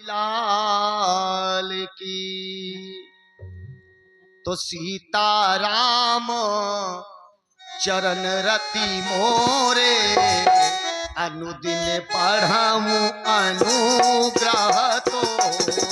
लाल की। तो सीताराम चरण रति मोरे, अनुदिन पढ़ाऊं अनुग्रह तोरे।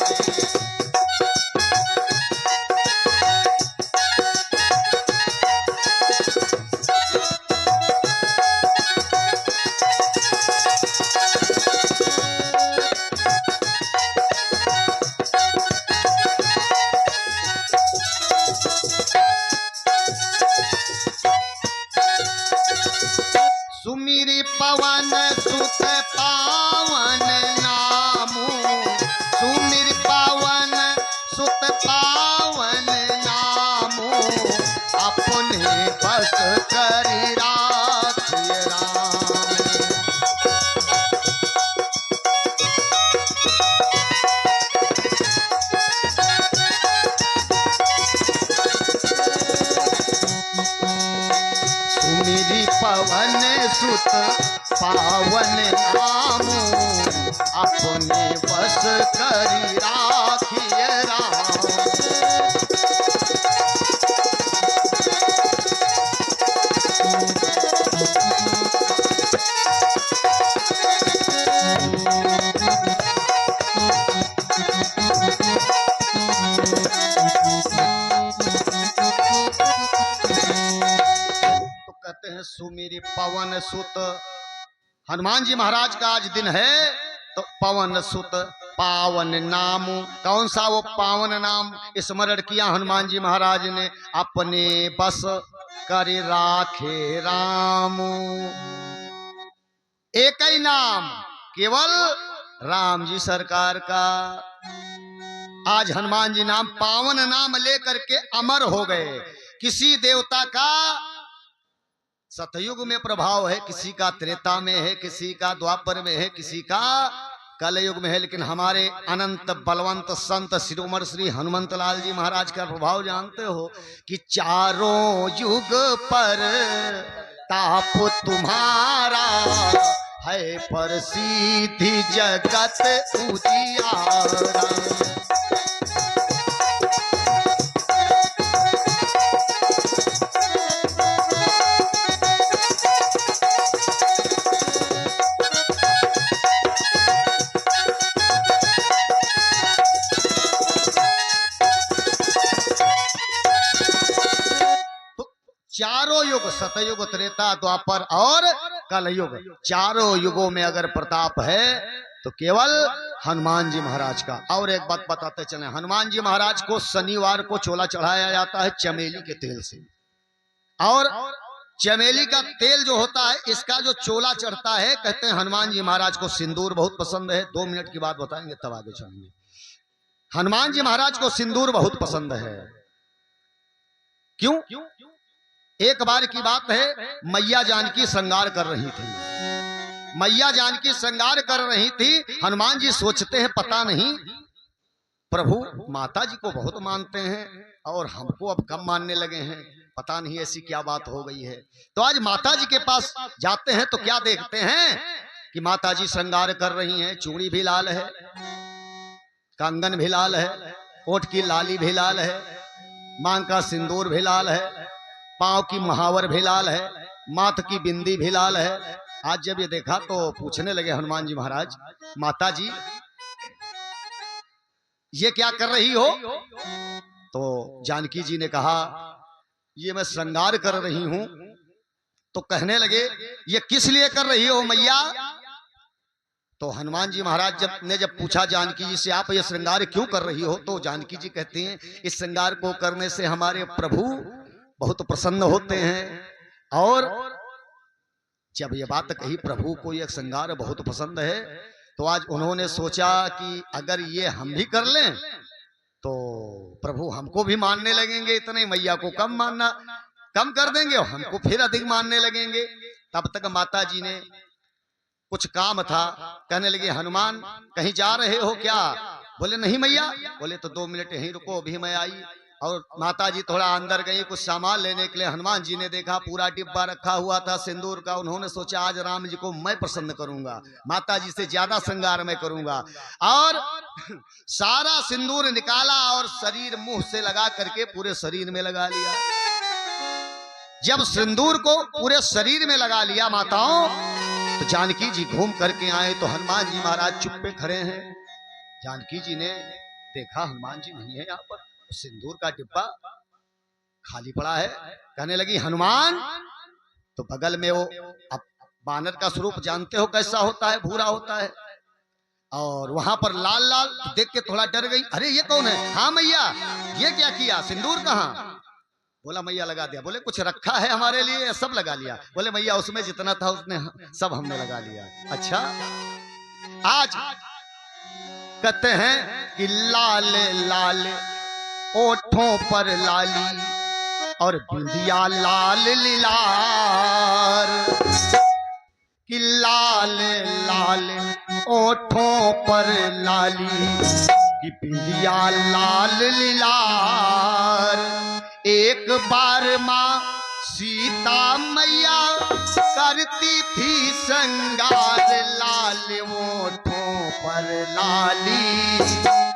सुमिरि पवन सुत पावन नामु, सुमिरि पवन सुत पावन नामु, अपने बस करि राखिए राम। सुमिरि पवन सुत पावन नामु, अपने बस करि राखिए राम। कहते हैं सुमिरि पवन सुत, हनुमान जी महाराज का आज दिन है। तो पवन सुत पावन नाम, कौन सा वो पावन नाम स्मरण किया हनुमान जी महाराज ने? अपने बस कर राखे राम। एक ही नाम केवल राम जी सरकार का। आज हनुमान जी नाम पावन नाम लेकर के अमर हो गए। किसी देवता का सतयुग में प्रभाव है, किसी का त्रेता में है, किसी का द्वापर में है, किसी का कलयुग में है, लेकिन हमारे अनंत बलवंत संत शिरोमणि श्री हनुमंत लाल जी महाराज का प्रभाव जानते हो कि चारों युग पर ताप तुम्हारा है, प्रसिद्धि जगत उजियारा। चारों युग, सतयुग, त्रेता, द्वापर और कलयुग, चारों युगों में अगर प्रताप है तो केवल हनुमान जी महाराज का। और एक बात बताते चले, हनुमान जी महाराज को शनिवार को चोला चढ़ाया जाता है चमेली के तेल से। और चमेली का तेल जो होता है, इसका जो चोला चढ़ता है, कहते हैं हनुमान जी महाराज को सिंदूर बहुत पसंद है। 2 मिनट की बात बताएंगे तब आगे चलेंगे। हनुमान जी महाराज को सिंदूर बहुत पसंद है। क्यों? एक बार की बात है, मैया जानकी श्रृंगार कर रही थी। मैया जानकी श्रृंगार कर रही थी। हनुमान जी सोचते हैं पता नहीं प्रभु माता जी को बहुत मानते हैं और हमको अब कम मानने लगे हैं, पता नहीं ऐसी क्या बात हो गई है। तो आज माता जी के पास जाते हैं तो क्या देखते हैं कि माता जी श्रृंगार कर रही हैं। चूड़ी भी लाल है, कंगन भी लाल है, ओठ की लाली भी लाल है, मांग का सिंदूर भी लाल है, पांव की महावर भी लाल है, माथ की बिंदी भी लाल है। आज जब ये देखा तो पूछने लगे हनुमान जी महाराज, माता जी ये क्या कर रही हो? तो जानकी जी ने कहा ये मैं श्रृंगार कर रही हूं। तो कहने लगे ये किस लिए कर रही हो मैया? तो हनुमान जी महाराज जब पूछा जानकी जी से आप ये श्रृंगार क्यों कर रही हो, तो जानकी जी कहती हैं इस श्रृंगार को करने से हमारे प्रभु बहुत प्रसन्न होते हैं। और जब ये बात कही प्रभु को ये श्रृंगार बहुत पसंद है, तो आज उन्होंने सोचा कि अगर ये हम भी कर लें तो प्रभु हमको भी मानने लगेंगे, इतने मैया को कम कर देंगे और हमको फिर अधिक मानने लगेंगे। तब तक माता जी ने कुछ काम था, कहने लगे हनुमान कहीं जा रहे हो क्या? बोले नहीं मैया। बोले तो 2 मिनट यहीं रुको, अभी मैं आई। और माता जी थोड़ा अंदर गई कुछ सामान लेने के लिए। हनुमान जी ने देखा पूरा डिब्बा रखा हुआ था सिंदूर का। उन्होंने सोचा आज राम जी को मैं प्रसन्न करूंगा, माता जी से ज्यादा श्रृंगार मैं करूंगा। और सारा सिंदूर निकाला और शरीर मुंह से लगा करके पूरे शरीर में लगा लिया। जब सिंदूर को पूरे शरीर में लगा लिया माताओं, तो जानकी जी घूम करके आए तो हनुमान जी महाराज चुप पे खड़े हैं। जानकी जी ने देखा हनुमान जी नहीं है यहाँ पर, सिंदूर का डिब्बा खाली पड़ा है। कहने लगी हनुमान, तो बगल में वो अब बानर का स्वरूप जानते हो कैसा होता है, भूरा होता है, और वहां पर लाल लाल देख के थोड़ा डर गई। अरे ये कौन है? हाँ मैया, ये क्या किया, सिंदूर कहाँ? बोला मैया लगा दिया। बोले कुछ रखा है हमारे लिए? सब लगा लिया। बोले मैया उसमें जितना था उसने सब हमने लगा लिया। अच्छा, आज कहते हैं कि लाल लाल ओठों पर लाली और बिंदिया लाल लीलार, कि लाल लाल ओठों पर लाली कि बिंदिया लाल लीलार। एक बार माँ सीता मैया करती थी श्रृंगार, लाल ओठों पर लाली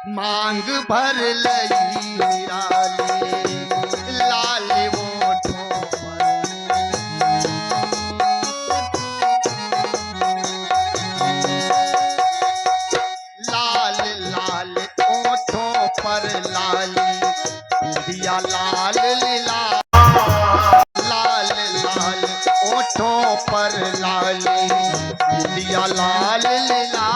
मांग भर लई निराली, लाल ओठों पर लाल लाल ओठों पर लाली बिंदिया लाल लीला, लाल लाल ओठों पर लाली बिंदिया लाल लीला।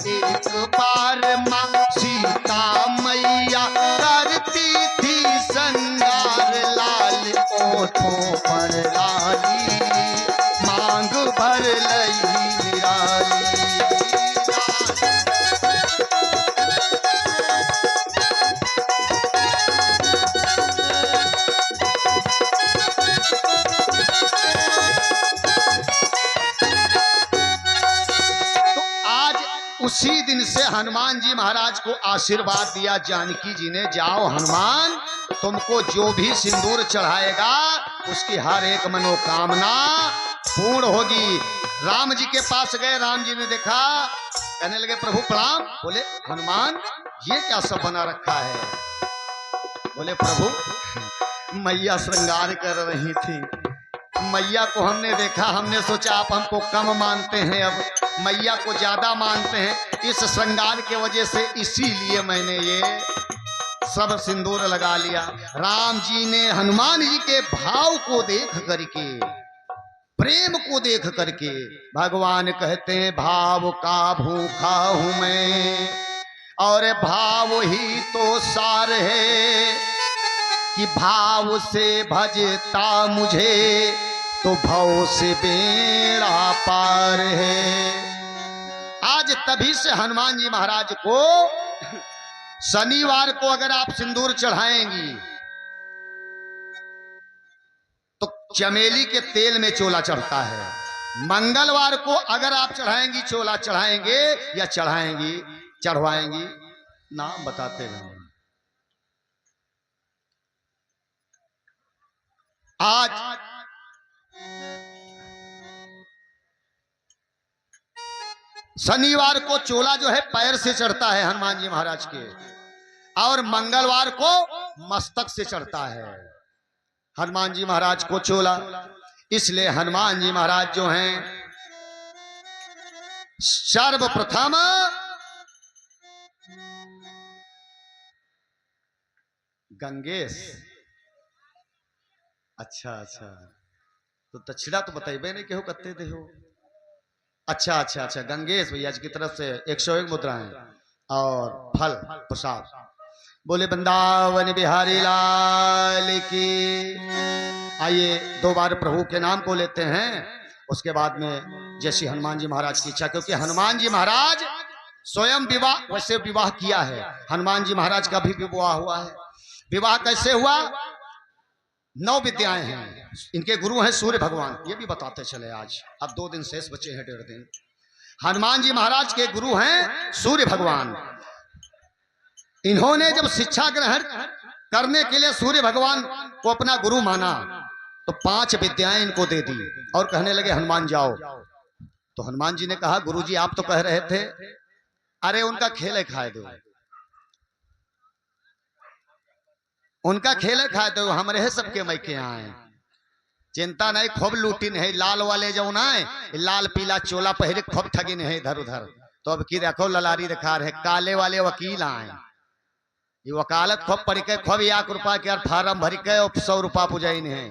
एक बार माँ सीता मैया करती थी श्रृंगार, लाल ओठों पर लाली मांग भर लई निराली। उसी दिन से हनुमान जी महाराज को आशीर्वाद दिया जानकी जी ने, जाओ हनुमान, तुमको जो भी सिंदूर चढ़ाएगा उसकी हर एक मनोकामना पूर्ण होगी। राम जी के पास गए, राम जी ने देखा, कहने लगे प्रभु प्रणाम। बोले हनुमान ये क्या सब बना रखा है? बोले प्रभु मैया श्रृंगार कर रही थी, मैया को हमने देखा, हमने सोचा आप हमको कम मानते हैं, अब मैया को ज्यादा मानते हैं, इस श्रृंगार के वजह से इसीलिए मैंने ये सब सिंदूर लगा लिया। राम जी ने हनुमान जी के भाव को देख करके, प्रेम को देख करके, भगवान कहते हैं भाव का भूखा हूं मैं और भाव ही तो सार है, कि भाव से भजता मुझे तो भव से बेड़ा पार है। आज तभी से हनुमान जी महाराज को शनिवार को अगर आप सिंदूर चढ़ाएंगी तो चमेली के तेल में चोला चढ़ता है। मंगलवार को अगर आप चढ़ाएंगी, चोला चढ़ाएंगे या चढ़ाएंगी, चढ़वाएंगी, नाम बताते रहेंगे। आज शनिवार को चोला जो है पैर से चढ़ता है हनुमान जी महाराज के, और मंगलवार को मस्तक से चढ़ता है हनुमान जी महाराज को चोला। इसलिए हनुमान जी महाराज जो हैं सर्वप्रथम गंगेश। अच्छा अच्छा, तो दक्षिणा तो बताइबे नहीं केहू कत्ते दे हो। अच्छा अच्छा अच्छा, गंगेश भैया जी की तरफ से 101 मुद्राएं और फल प्रसाद। बोले वृंदावन बिहारी लाल की। आइए 2 बार प्रभु के नाम को लेते हैं, उसके बाद में जैसे हनुमान जी महाराज की इच्छा, क्योंकि हनुमान जी महाराज स्वयं विवाह, वैसे विवाह किया है, हनुमान जी महाराज का भी विवाह हुआ है। विवाह कैसे हुआ? 9 विद्याएं हैं, इनके गुरु हैं सूर्य भगवान, ये भी बताते चले आज। अब 2 दिन शेष बचे हैं, 1.5 दिन। हनुमान जी महाराज के गुरु हैं सूर्य भगवान। इन्होंने जब शिक्षा ग्रहण करने के लिए सूर्य भगवान को अपना गुरु माना तो 5 विद्याएं इनको दे दी और कहने लगे हनुमान जाओ। तो हनुमान जी ने कहा गुरुजी आप तो कह रहे थे, अरे उनका खेल है खाए दो, उनका खेल है खाए दो, हमारे है सबके मैके आए, चिंता नहीं, खूब लूटी नहीं, लाल वाले जो ना लाल पीला चोला पहले खूब ठगी नहीं इधर उधर। तो अब की देखो ललारी दिखा रहे, काले वाले वकील आए, ये वकालत खूब पढ़ के खूब 1 रुपया के फार्म भर के 100 रुपया पुजाइन है,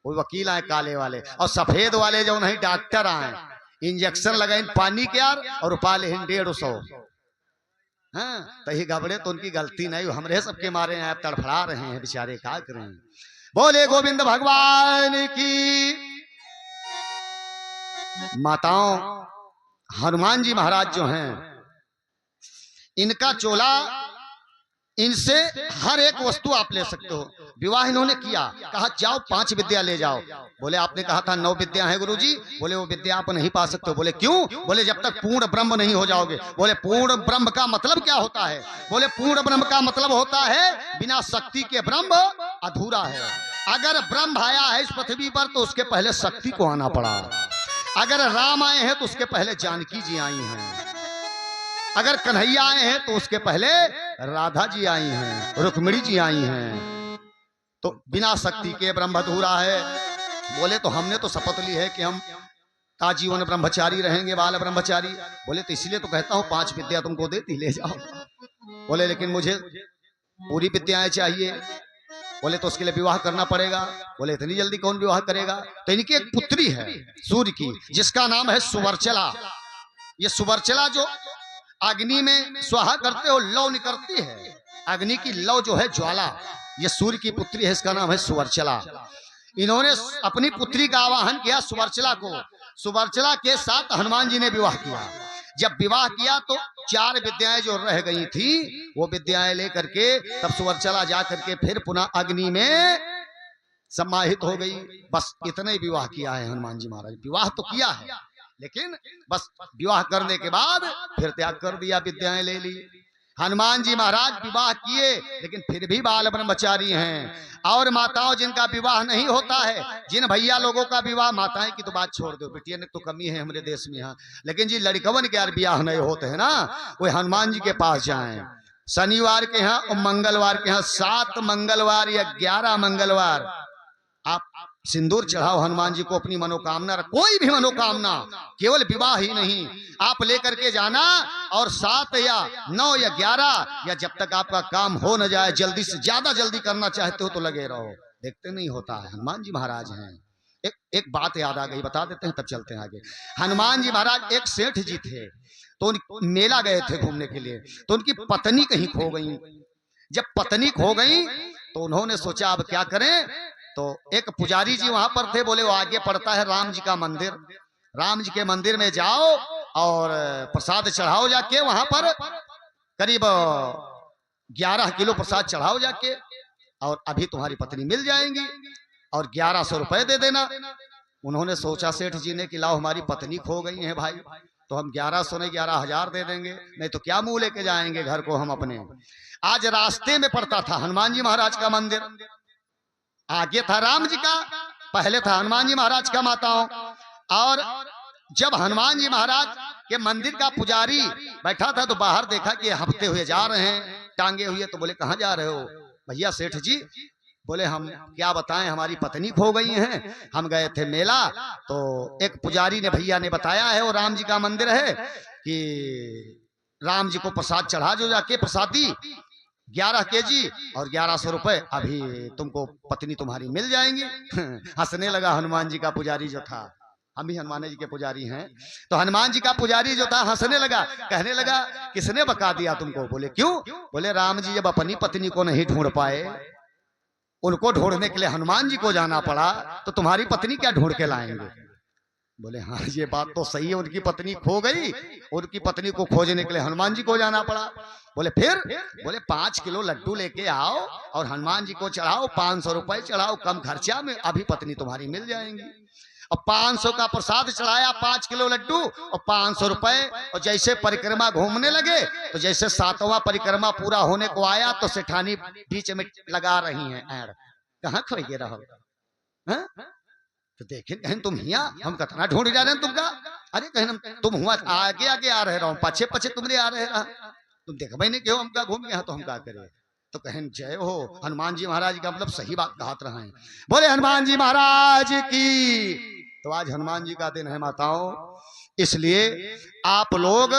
वो वकील आए काले वाले। और सफेद वाले जो नहीं डॉक्टर आए, इंजेक्शन लगाए पानी के यार और रुपया ले 150। हाँ तो ही घबरे तो उनकी गलती नहीं, हमरे सबके मारे हैं, आप तड़फड़ा रहे हैं बेचारे, क्या करें। बोले गोविंद भगवान की। माताओं हनुमान जी महाराज जो हैं, इनका चोला, इनसे हर एक वस्तु आप ले सकते हो। विवाह इन्होंने किया, कहा जाओ 5 विद्या ले जाओ। बोले आपने कहा था 9 विद्या है गुरुजी। बोले वो विद्या आप नहीं पा सकते हो। बोले क्यों? बोले जब तक पूर्ण ब्रह्म नहीं हो जाओगे। बोले पूर्ण ब्रह्म का मतलब क्या होता है? बोले पूर्ण ब्रह्म का मतलब होता है बिना शक्ति के ब्रह्म अधूरा है। अगर ब्रह्म आया है इस पृथ्वी पर तो उसके पहले शक्ति को आना पड़ा। अगर राम आए हैं तो उसके पहले जानकी जी आई हैं। अगर कन्हैया आए हैं तो उसके पहले राधा जी आई हैं, रुक्मिणी जी आई हैं। तो बिना शक्ति के ब्रह्म अधूरा है। बोले तो हमने तो शपथ ली है कि हम आजीवन ब्रह्मचारी रहेंगे, बाल ब्रह्मचारी। बोले तो इसलिए तो कहता हूँ 5 विद्या तुमको देती, ले जाओ। बोले लेकिन मुझे पूरी विद्याएं चाहिए। बोले तो उसके लिए विवाह करना पड़ेगा। बोले इतनी जल्दी कौन विवाह करेगा? तो इनकी एक पुत्री है सूर्य की, जिसका नाम है सुवर्चला। ये सुवर्चला जो अग्नि में स्वाहा करते हो लौ निकलती है, अग्नि की लौ जो है ज्वाला, ये सूर्य की पुत्री है, इसका नाम है सुवर्चला। इन्होंने अपनी पुत्री का आवाहन किया सुवर्चला को। सुवर्चला के साथ हनुमान जी ने विवाह किया। जब विवाह किया तो 4 विद्याएं जो रह गई थी वो विद्याएं लेकर के तब सुवर्चला जा करके फिर पुनः अग्नि में समाहित हो गई। बस इतना ही विवाह किया है हनुमान जी महाराज। विवाह तो किया है लेकिन बस विवाह करने के बाद फिर त्याग कर दिया, विद्याएं ले ली। हनुमान जी महाराज विवाह किए लेकिन फिर भी बाल ब्रह्मचारी हैं। और माताओं जिनका विवाह नहीं होता है, जिन भैया लोगों का विवाह, माताएं की तो बात छोड़ दो, बेटिया ने तो कमी है हमारे देश में यहाँ, लेकिन जी लड़कवन के यार विवाह नहीं होते हैं ना, वो हनुमान जी के पास जाएं। शनिवार के यहाँ और मंगलवार के यहाँ 7 मंगलवार या 11 मंगलवार आप सिंदूर चढ़ाओ हनुमान जी को, अपनी मनोकामना, कोई भी मनोकामना, केवल विवाह ही नहीं, आप लेकर के जाना। और 7 या 9 या 11 या जब तक आपका काम हो न जाए, जल्दी से ज्यादा जल्दी करना चाहते हो तो लगे रहो। देखते नहीं होता है, हनुमान जी महाराज हैं। एक बात याद आ गई, बता देते हैं तब चलते हैं आगे। हनुमान जी महाराज एक सेठ जी थे, तो मेला गए थे घूमने के लिए, तो उनकी पत्नी कहीं खो गई। जब पत्नी खो गई तो उन्होंने सोचा अब क्या करें। तो एक पुजारी जी वहां पर थे, बोले वो आगे पड़ता है राम जी का मंदिर, राम जी के मंदिर में जाओ और प्रसाद चढ़ाओ जाके, वहां पर करीब 11 किलो प्रसाद चढ़ाओ जाके, और अभी तुम्हारी पत्नी मिल जाएंगी और 1100 रुपए दे देना। उन्होंने सोचा सेठ जी ने कि लाओ हमारी पत्नी खो गई है भाई, तो हम 1100 नहीं 11,000 दे देंगे, नहीं तो क्या मुंह लेके जाएंगे घर को हम अपने। आज रास्ते में पड़ता था हनुमान जी महाराज का मंदिर, आगे था राम जी का, पहले था हनुमान जी महाराज का माताओं। और जब हनुमान जी महाराज के मंदिर का पुजारी बैठा था तो बाहर देखा कि हफ्ते हुए जा रहे हैं टांगे हुए। तो बोले कहाँ जा रहे हो? भैया सेठ जी, बोले हम क्या बताएं, हमारी पत्नी खो गई हैं, हम गए थे मेला, तो एक पुजारी ने भैया ने बताया है वो राम जी का मंदिर है कि राम जी को प्रसाद चढ़ा जो जाके, प्रसादी 11 केजी और 1100 रुपए, अभी तुमको पत्नी तुम्हारी मिल जाएंगी। हंसने लगा हनुमान जी का पुजारी जो था, हम भी हनुमान जी के पुजारी हैं, तो हनुमान जी का पुजारी जो था हंसने लगा, कहने लगा किसने बका दिया तुमको? बोले क्यों? बोले राम जी जब अपनी पत्नी को नहीं ढूंढ पाए, उनको ढूंढने के लिए हनुमान जी को जाना पड़ा, तो तुम्हारी पत्नी क्या ढूंढ के लाएंगे? बोले हाँ ये बात तो सही है, उनकी पत्नी खो गई, उनकी पत्नी को खोजने के लिए हनुमान जी को जाना पड़ा। बोले फिर? बोले 5 किलो लड्डू लेके आओ और हनुमान जी को चढ़ाओ, 500 रुपए चढ़ाओ, कम खर्चा में अभी पत्नी तुम्हारी मिल जाएंगी। और 500 का प्रसाद चढ़ाया, 5 किलो लड्डू और 500 रुपए। और जैसे परिक्रमा घूमने लगे तो जैसे 7वां परिक्रमा पूरा होने को आया तो सेठानी बीच में लगा रही हैं ऐड, कहाँ खो गए रहो, हाँ? तो देखें कहीं तुम हिया, हम कतना ढूंढ जा रहे हैं तुमका। अरे कहीं तुम हुआ आगे आगे आ रहे रहो, पछे पछे तुमरे आ रहे रहा, तुम देख भाई नहीं क्यों हमका घूम गया तो हम क्या करें। तो कहें जय हो हनुमान जी महाराज का, मतलब सही बात कहत रहे हैं, बोले हनुमान जी महाराज की। तो आज हनुमान जी का दिन है माताओं, इसलिए आप लोग